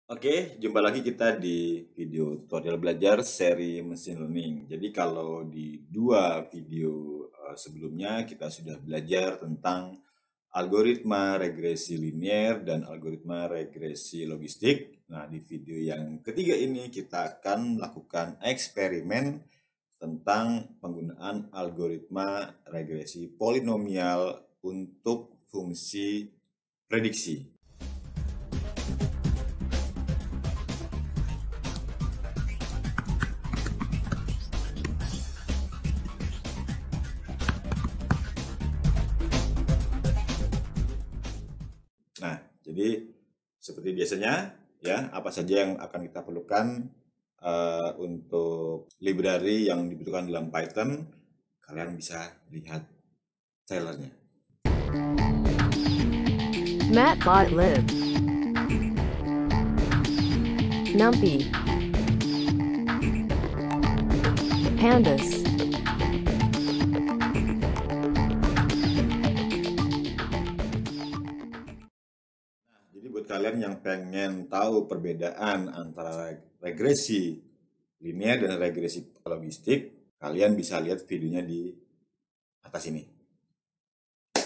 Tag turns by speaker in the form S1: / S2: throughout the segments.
S1: Oke, jumpa lagi kita di video tutorial belajar seri mesin learning. Jadi kalau di dua video sebelumnya kita sudah belajar tentang algoritma regresi linear dan algoritma regresi logistik. Nah, di video yang ketiga ini kita akan melakukan eksperimen tentang penggunaan algoritma regresi polinomial untuk fungsi prediksi. Nah, jadi seperti biasanya ya, apa saja yang akan kita perlukan untuk library yang dibutuhkan dalam Python, kalian bisa lihat trailernya.
S2: Matplotlib, NumPy, Pandas,
S1: Jadi buat kalian yang pengen tahu perbedaan antara regresi linear dan regresi logistik, kalian bisa lihat videonya di atas ini.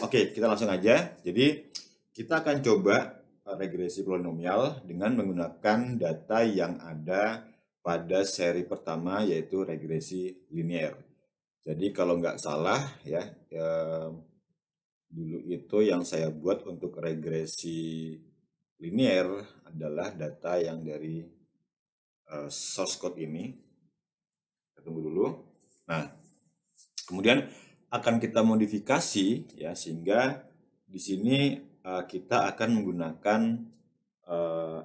S1: Oke, kita langsung aja. Jadi kita akan coba regresi polinomial dengan menggunakan data yang ada pada seri pertama, yaitu regresi linear. Jadi kalau nggak salah ya, dulu itu yang saya buat untuk regresi linear adalah data yang dari source code ini. Kita tunggu dulu. Nah, kemudian akan kita modifikasi ya, sehingga di sini kita akan menggunakan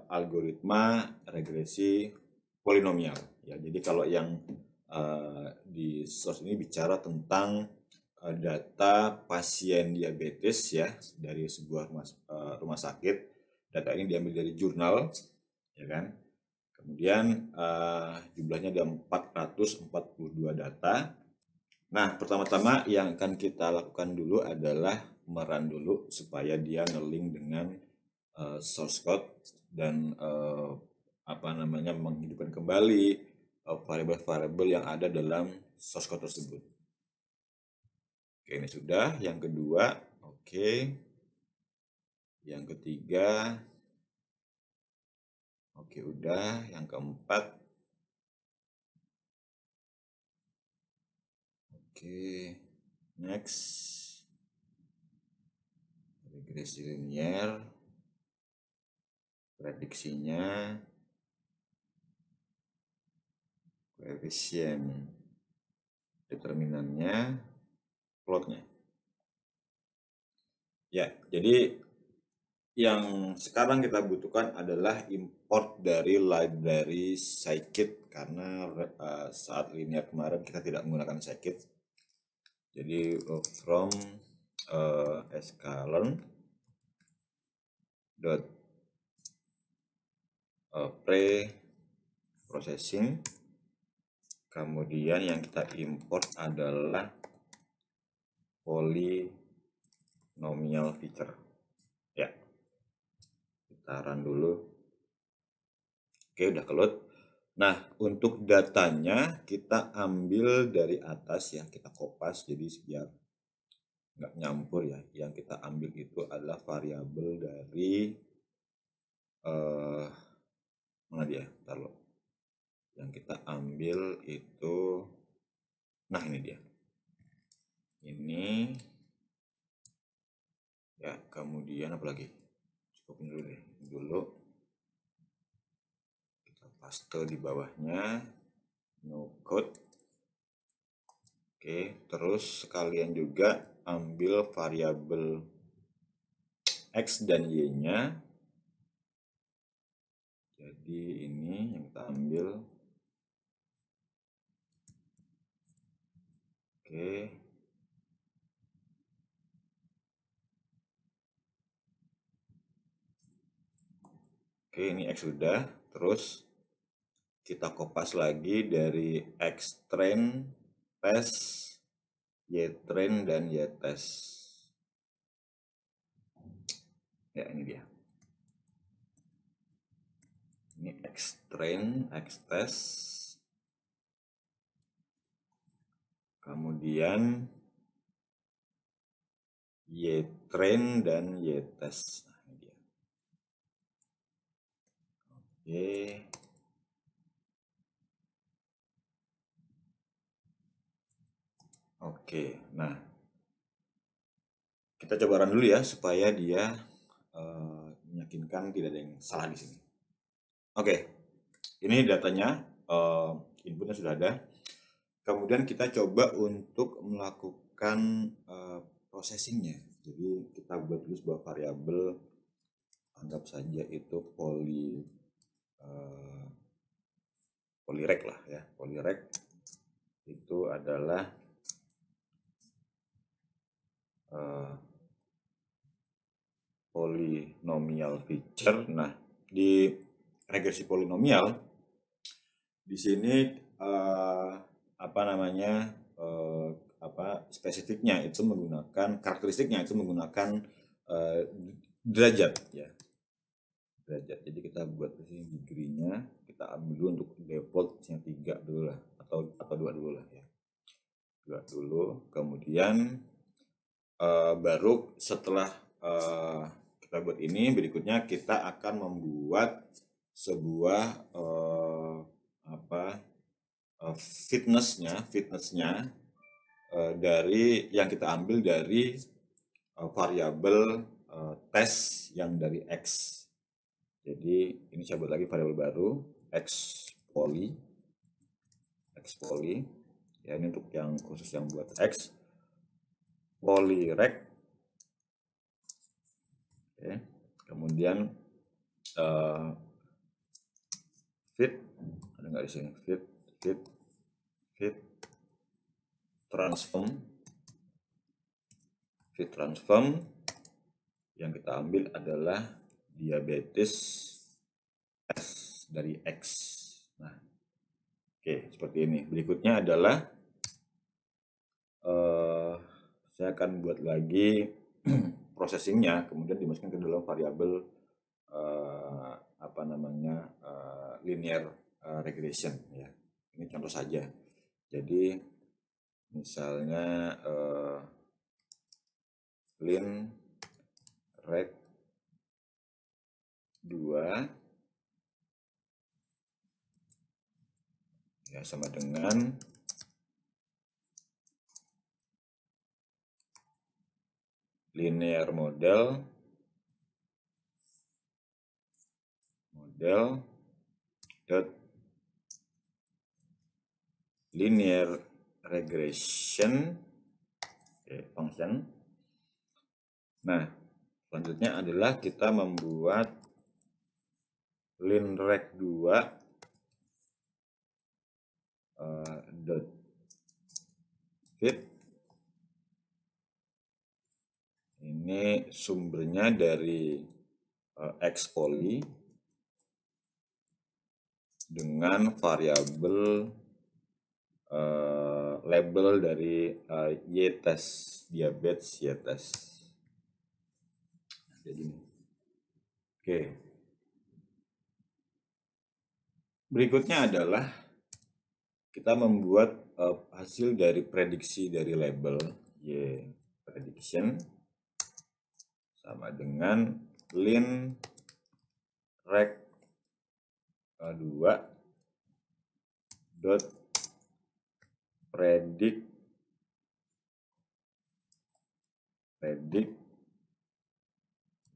S1: algoritma regresi polinomial ya. Jadi kalau yang di source ini bicara tentang data pasien diabetes ya dari sebuah rumah sakit. Data ini diambil dari jurnal ya kan. Kemudian jumlahnya ada 442 data. Nah, pertama-tama yang akan kita lakukan dulu adalah merun dulu supaya dia nge-link dengan source code dan menghidupkan kembali variabel-variabel yang ada dalam source code tersebut. Oke, ini sudah. Yang kedua, oke. Yang ketiga, oke, udah. Yang keempat, oke, next. Regresi linear, prediksinya, koefisien determinannya, plotnya. Ya, jadi yang sekarang kita butuhkan adalah import dari library scikit, karena saat linear kemarin kita tidak menggunakan scikit. Jadi from sklearn dot pre-processing, kemudian yang kita import adalah polynomial feature ya. Kita run dulu. Oke, udah keload. Nah, untuk datanya kita ambil dari atas ya, kita kopas jadi biar nggak nyampur ya. Yang kita ambil itu adalah variabel dari mana dia? Taruh. Yang kita ambil itu, nah ini dia. Ini ya, kemudian apa lagi? Cukup dulu deh. Dulu kita paste di bawahnya, no code. Oke, terus sekalian juga ambil variabel x dan y-nya. Jadi ini yang kita ambil. Oke. Oke, ini x sudah. Terus kita kopas lagi dari x train, test, y train, dan y test. Ya, ini dia. Ini xtrain, xtest, kemudian ytrain dan ytest. Nah, ini dia. Oke, nah kita coba run dulu ya supaya dia meyakinkan tidak ada yang salah di sini. Oke, ini datanya, inputnya sudah ada. Kemudian kita coba untuk melakukan processingnya. Jadi kita buat dulu sebuah variabel, anggap saja itu polyrect lah ya. Polyrect itu adalah polinomial feature. Nah, di regresi polinomial di sini spesifiknya itu menggunakan karakteristiknya itu menggunakan derajat ya, derajat. Jadi kita buat di sini degree-nya kita ambil dulu untuk default-nya 3 dulu lah, atau 2 dulu lah ya, 2 dulu. Kemudian baru setelah kita buat ini, berikutnya kita akan membuat sebuah fitnessnya dari yang kita ambil dari variabel tes yang dari x. Jadi ini saya buat lagi variabel baru x poly ya, ini untuk yang khusus yang buat x polyrect. Oke. Kemudian fit, ada nggak di sini, fit transform yang kita ambil adalah diabetes S dari X. Nah, oke, seperti ini. Berikutnya adalah saya akan buat lagi processingnya, kemudian dimasukkan ke dalam variabel linear regression ya. Ini contoh saja. Jadi misalnya lin reg 2 ya sama dengan linear model dot linear regression function. Nah, selanjutnya adalah kita membuat linreg 2 dot fit. Ini sumbernya dari x poly dengan variabel label dari ytest, diabetes ytest. Jadi ini. Oke. Berikutnya adalah kita membuat hasil dari prediksi dari label y prediction sama dengan lin reg 2 dot predict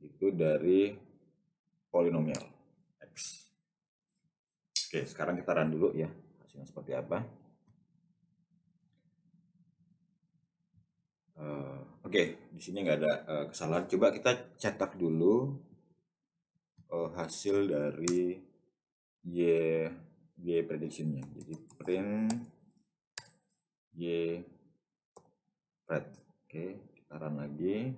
S1: itu dari polinomial x. Oke, sekarang kita run dulu ya, hasilnya seperti apa. Oke, di sini nggak ada kesalahan. Coba kita cetak dulu hasil dari y predictionnya. Jadi print y pred. Oke, kita run lagi.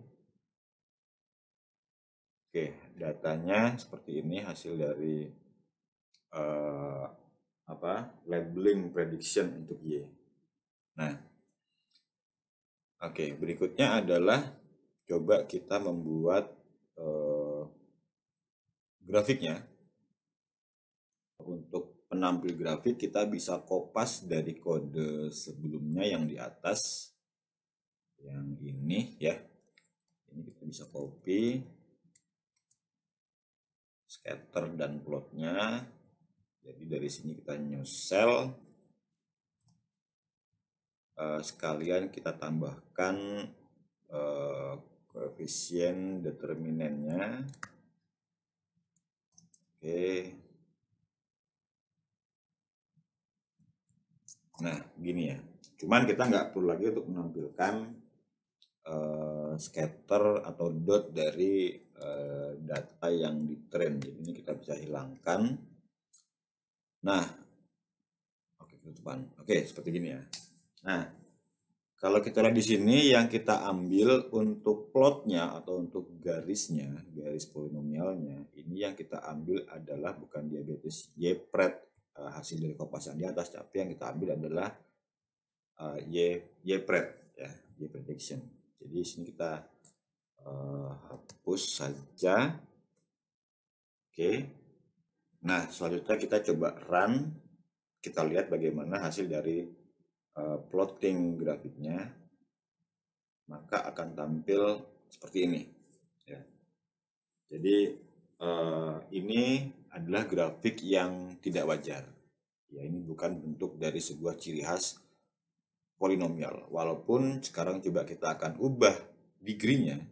S1: Oke, datanya seperti ini, hasil dari labeling prediction untuk y. Nah, oke, berikutnya adalah coba kita membuat grafiknya. Untuk penampil grafik kita bisa kopas dari kode sebelumnya yang di atas, yang ini ya. Ini kita bisa copy scatter dan plotnya. Jadi dari sini kita new cell, sekalian kita tambahkan koefisien determinannya. Oke. Nah, gini ya. Cuman kita nggak perlu lagi untuk menampilkan scatter atau dot dari data yang di train. Jadi ini kita bisa hilangkan. Nah, oke, tutupan. Oke, seperti gini ya. Nah, kalau kita lihat di sini yang kita ambil untuk plotnya atau untuk garisnya, garis polinomialnya, ini yang kita ambil adalah bukan diabetes Y-pred hasil dari kopasan di atas, tapi yang kita ambil adalah Y-pred ya, Y prediction. Jadi di sini kita hapus saja. Oke. Nah, selanjutnya kita coba run. Kita lihat bagaimana hasil dari plotting grafiknya. Maka akan tampil seperti ini ya. Jadi ini adalah grafik yang tidak wajar ya. Ini bukan bentuk dari sebuah ciri khas polinomial, walaupun sekarang coba kita akan ubah degree-nya.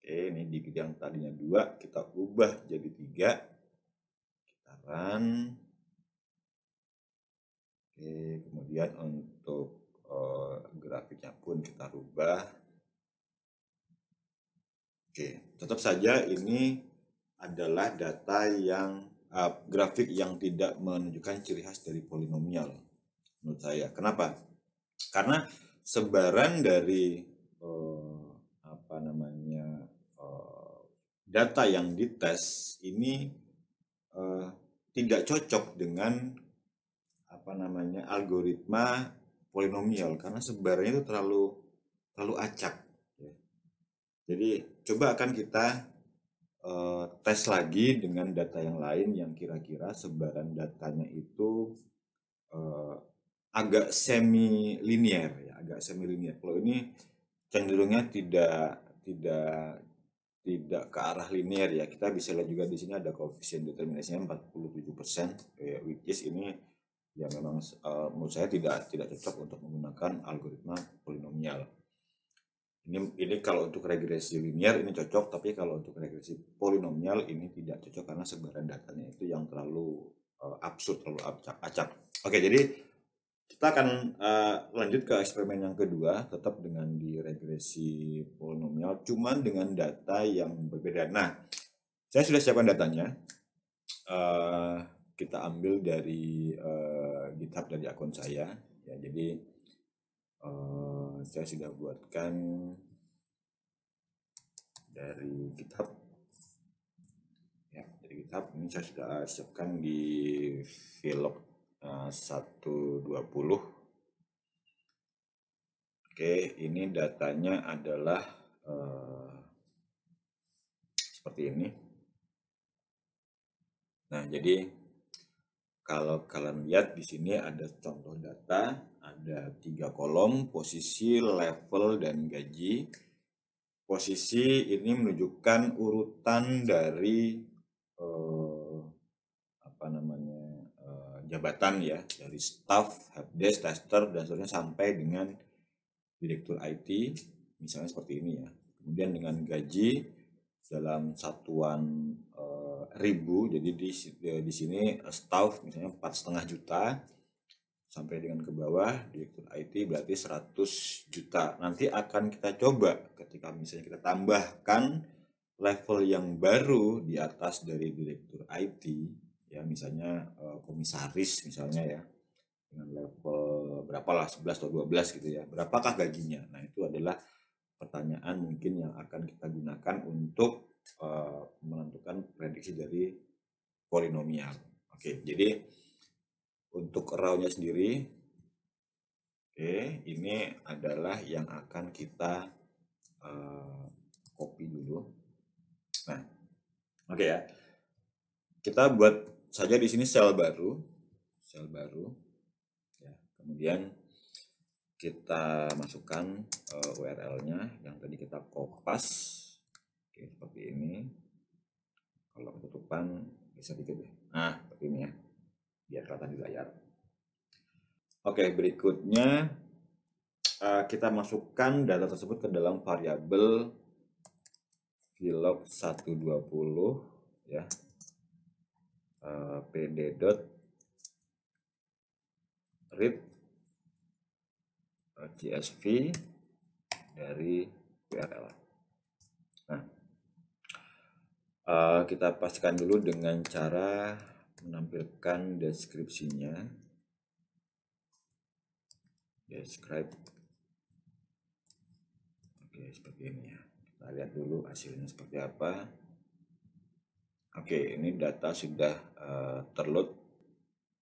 S1: Oke, ini degree yang tadinya 2 kita ubah jadi 3. Kita run. Oke, kemudian untuk grafiknya pun kita rubah. Oke, tetap saja ini adalah data yang grafik yang tidak menunjukkan ciri khas dari polinomial menurut saya. Kenapa? Karena sebaran dari data yang dites ini tidak cocok dengan algoritma polinomial, karena sebarannya itu terlalu acak ya. Jadi coba akan kita tes lagi dengan data yang lain yang kira-kira sebaran datanya itu agak semi linear ya, agak semi linear. Kalau ini cenderungnya tidak ke arah linear ya. Kita bisa lihat juga di sini ada koefisien determinasinya 47%, which is ini ya memang menurut saya tidak cocok untuk menggunakan algoritma polinomial. Ini kalau untuk regresi linear ini cocok, tapi kalau untuk regresi polinomial ini tidak cocok karena sebaran datanya itu yang terlalu absurd, terlalu acak. Oke, jadi kita akan lanjut ke eksperimen yang kedua, tetap dengan di regresi polinomial, cuman dengan data yang berbeda. Nah, saya sudah siapkan datanya. Kita ambil dari GitHub dari akun saya ya. Jadi saya sudah buatkan dari GitHub ya, dari GitHub. Ini saya sudah siapkan di vlog 120. Oke, ini datanya adalah seperti ini. Nah, jadi kalau kalian lihat di sini ada contoh data, ada 3 kolom, posisi, level, dan gaji. Posisi ini menunjukkan urutan dari jabatan ya, dari staff, helpdesk, tester, dan seterusnya sampai dengan direktur IT, misalnya seperti ini ya. Kemudian dengan gaji dalam satuan ribu, jadi di sini staff misalnya 4,5 juta sampai dengan ke bawah direktur IT berarti 100 juta. Nanti akan kita coba ketika misalnya kita tambahkan level yang baru di atas dari direktur IT ya, misalnya komisaris misalnya ya, dengan level berapalah 11 atau 12 gitu ya, berapakah gajinya. Nah, itu adalah pertanyaan mungkin yang akan kita gunakan untuk menentukan prediksi dari polinomial. Oke, jadi untuk raw-nya sendiri, oke, ini adalah yang akan kita copy dulu. Nah, oke ya, kita buat saja di sini sel baru ya. Kemudian kita masukkan URL-nya yang tadi kita kopas. Oke, seperti ini. Kalau ketutupan bisa dikit ya. Nah, seperti ini ya, biar kelihatan di layar. Oke, berikutnya kita masukkan data tersebut ke dalam variabel vlog 120 ya, pd.read csv dari URL. Nah, kita pastikan dulu dengan cara menampilkan deskripsinya. Describe. Oke, seperti ini ya. Kita lihat dulu hasilnya seperti apa. Oke, ini data sudah terload.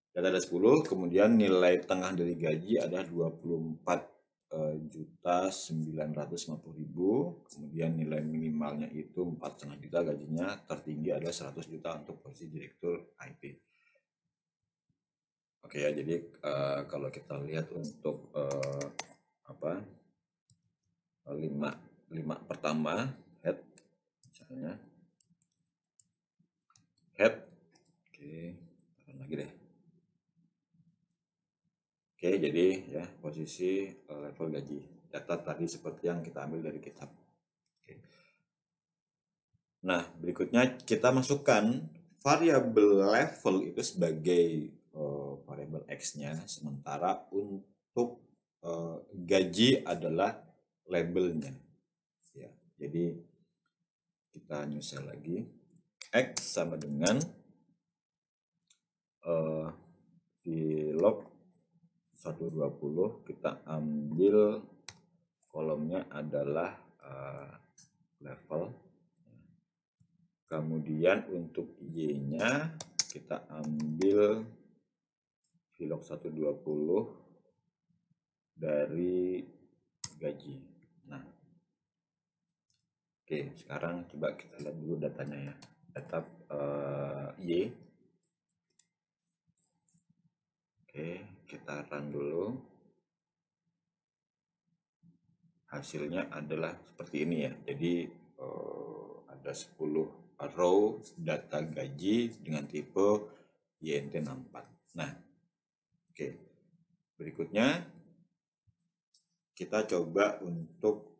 S1: Data ada 10, kemudian nilai tengah dari gaji ada 24.950.000, kemudian nilai minimalnya itu 4,5 juta gajinya, tertinggi adalah 100 juta untuk posisi direktur IT. Oke ya, jadi kalau kita lihat untuk 5 pertama head misalnya head. Oke, lagi deh. Oke, jadi ya posisi level gaji data tadi seperti yang kita ambil dari kitab. Oke. Nah, berikutnya kita masukkan variabel level itu sebagai variabel X-nya, sementara untuk gaji adalah labelnya ya. Jadi kita nyusul lagi X sama dengan vlog 120, kita ambil kolomnya adalah level, kemudian untuk Y-nya kita ambil vlog 120 dari gaji. Nah, oke, sekarang coba kita lihat dulu datanya ya, data Y. Oke, kita run dulu. Hasilnya adalah seperti ini ya. Jadi ada 10 row data gaji dengan tipe YNT64. Nah, oke. Berikutnya kita coba untuk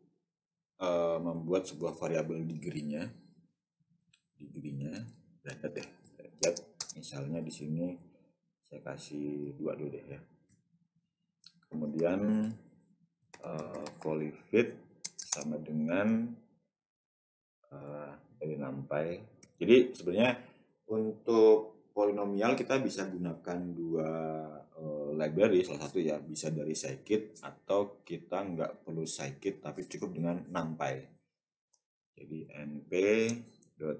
S1: membuat sebuah variabel degree-nya. Derajat ya. Derajat misalnya di sini saya kasih 2 dulu deh ya. Kemudian polyfit sama dengan dari NumPy. Jadi sebenarnya untuk polinomial kita bisa gunakan dua library, salah satu ya bisa dari scikit atau kita nggak perlu scikit tapi cukup dengan NumPy. Jadi np dot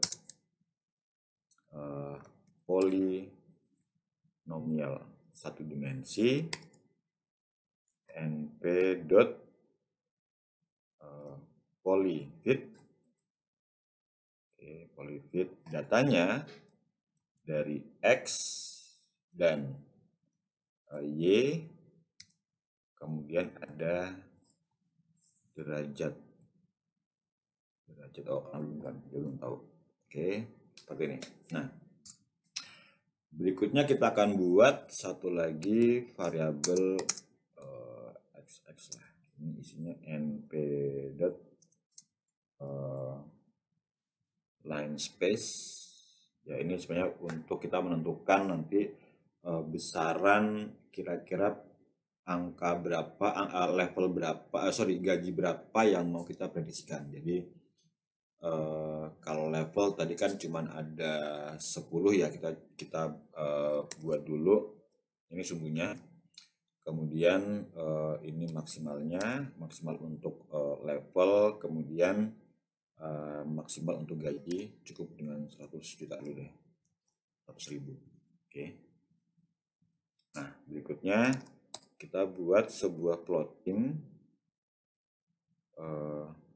S1: polinomial satu dimensi, np dot polyfit. Oke, polyfit datanya dari X dan Y, kemudian ada derajat belum tahu. Oke, seperti ini. Nah, berikutnya kita akan buat satu lagi variabel xx lah. Ini isinya np dot line space ya. Ini sebenarnya untuk kita menentukan nanti besaran kira-kira angka berapa, level berapa, gaji berapa yang mau kita prediksikan. Jadi kalau level tadi kan cuman ada 10 ya, kita buat dulu ini sumbunya. Kemudian ini maksimal untuk level, kemudian maksimal untuk gaji cukup dengan 100 juta dulu deh, 100.000. Oke. Nah, berikutnya kita buat sebuah plotting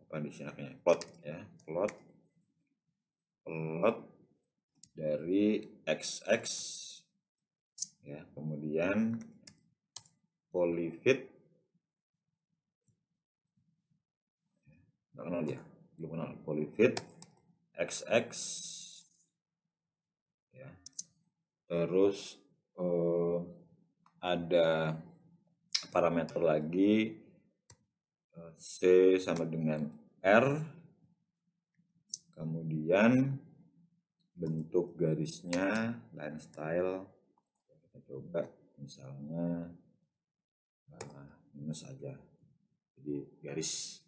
S1: apa di sini namanya, plot ya, plot dari XX ya, kemudian polyfit nggak kenal dia, belum kenal polyfit XX ya. Terus ada parameter lagi C sama dengan R, kemudian bentuk garisnya line style kita coba misalnya minus aja, jadi garis.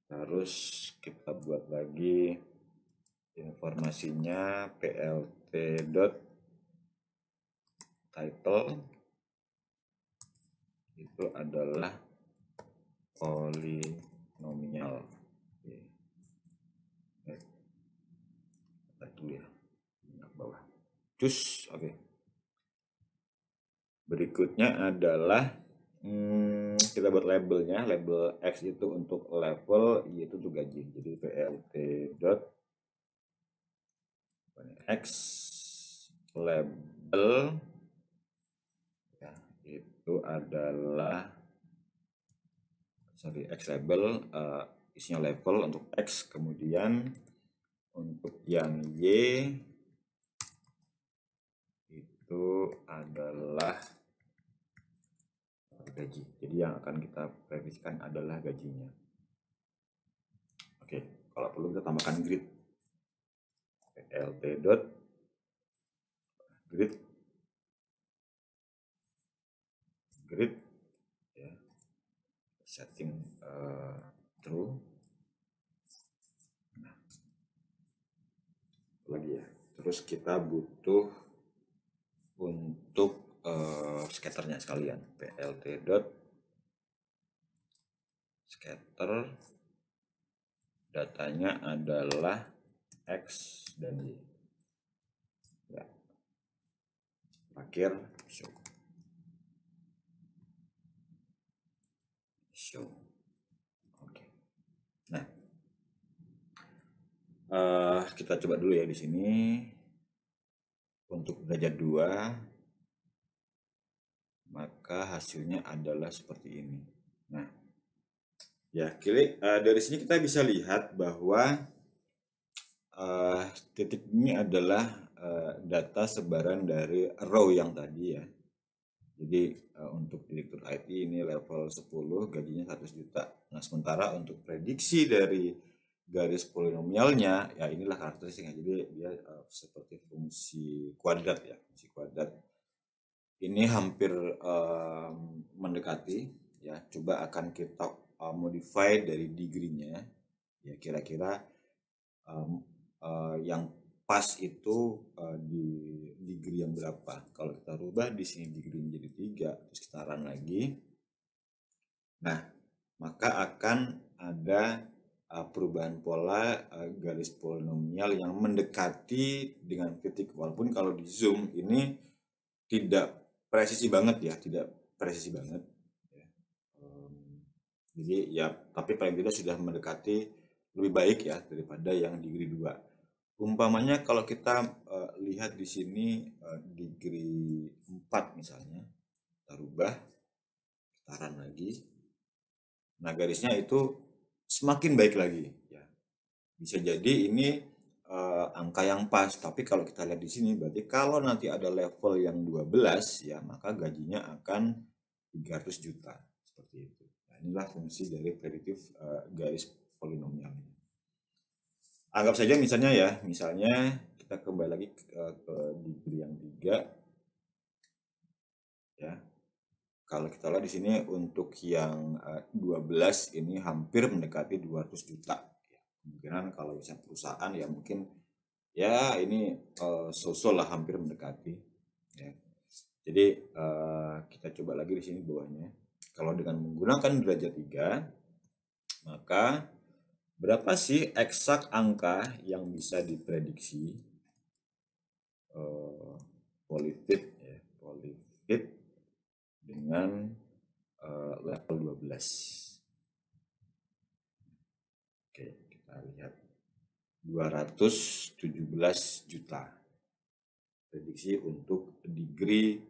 S1: Terus kita buat lagi informasinya plt dot title itu adalah polinomial. Dulu ya, bawah. Cus, oke. Berikutnya adalah kita buat labelnya, label X itu untuk level, Y itu untuk gaji. Jadi plt dot X label ya, itu adalah X label isinya level untuk X, kemudian untuk yang Y itu adalah gaji. Jadi yang akan kita prediksikan adalah gajinya. Oke, kalau perlu kita tambahkan grid. plt dot grid ya, setting true. Nah, lagi ya. Terus kita butuh untuk scatternya sekalian, plt dot scatter, datanya adalah X dan Y ya. Terakhir show. Oke. Nah, kita coba dulu ya di sini untuk derajat 2, maka hasilnya adalah seperti ini. Nah, ya dari sini kita bisa lihat bahwa titik ini adalah data sebaran dari row yang tadi ya. Jadi untuk direktur IT ini level 10, gajinya 100 juta. Nah, sementara untuk prediksi dari garis polinomialnya ya inilah karakteristiknya. Jadi dia seperti fungsi kuadrat ya, fungsi kuadrat. Ini hampir mendekati ya. Coba akan kita modify dari degree-nya ya, kira-kira yang pas itu di degree yang berapa. Kalau kita rubah di sini degree menjadi 3, terus kita run lagi, nah maka akan ada perubahan pola garis polinomial yang mendekati dengan titik, walaupun kalau di zoom ini tidak presisi banget ya, tidak presisi banget ya. Jadi ya, tapi paling tidak sudah mendekati lebih baik ya daripada yang degree 2. Umpamanya kalau kita lihat di sini degree 4 misalnya, kita rubah, kita run lagi. Nah, garisnya itu semakin baik lagi ya. Bisa jadi ini angka yang pas, tapi kalau kita lihat di sini berarti kalau nanti ada level yang 12 ya, maka gajinya akan 300 juta seperti itu. Nah, inilah fungsi dari prediktif garis polinomialnya. Anggap saja misalnya kita kembali lagi ke degree yang 3 ya. Kalau kita lihat di sini untuk yang 12 ini hampir mendekati 200 juta ya. Kemungkinan kalau misalnya perusahaan ya mungkin ya ini so-so lah, hampir mendekati ya. Jadi kita coba lagi di sini bawahnya. Kalau dengan menggunakan derajat 3, maka berapa sih eksak angka yang bisa diprediksi polyfit ya, polyfit dengan level 12. Oke, kita lihat 217 juta. prediksi untuk degree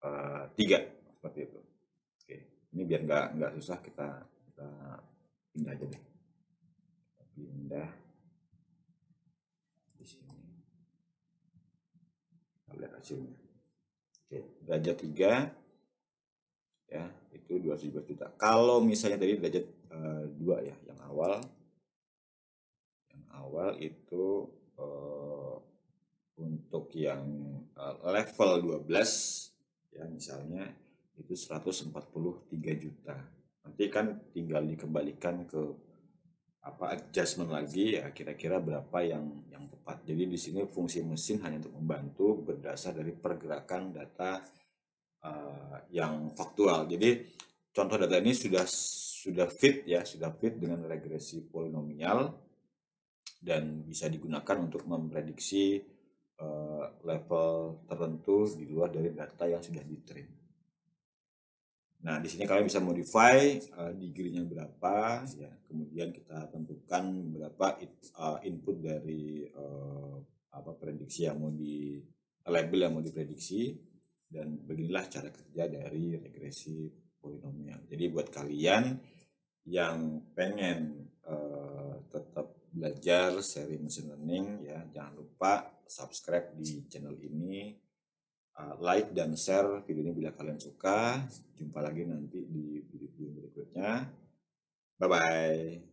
S1: 3 seperti itu. Oke, ini biar nggak susah kita pindah aja deh. Pindah di sini. Kita lihat hasilnya. Oke, derajat 3 ya, itu 217 juta. Kalau misalnya tadi derajat 2 ya, yang awal itu untuk yang level 12 ya, misalnya itu 143 juta. Nanti kan tinggal dikembalikan ke adjustment lagi ya, kira-kira berapa yang tepat. Jadi di sini fungsi mesin hanya untuk membantu berdasar dari pergerakan data yang faktual. Jadi contoh data ini sudah fit ya, sudah fit dengan regresi polinomial dan bisa digunakan untuk memprediksi level tertentu di luar dari data yang sudah di-train. Nah, di sini kalian bisa modify degree-nya berapa ya, kemudian kita tentukan berapa input dari prediksi yang mau di label yang mau diprediksi, dan beginilah cara kerja dari regresi polinomial. Jadi buat kalian yang pengen tetap belajar seri machine learning ya, jangan lupa subscribe di channel ini, like dan share video ini bila kalian suka. Jumpa lagi nanti di video berikutnya. Bye bye.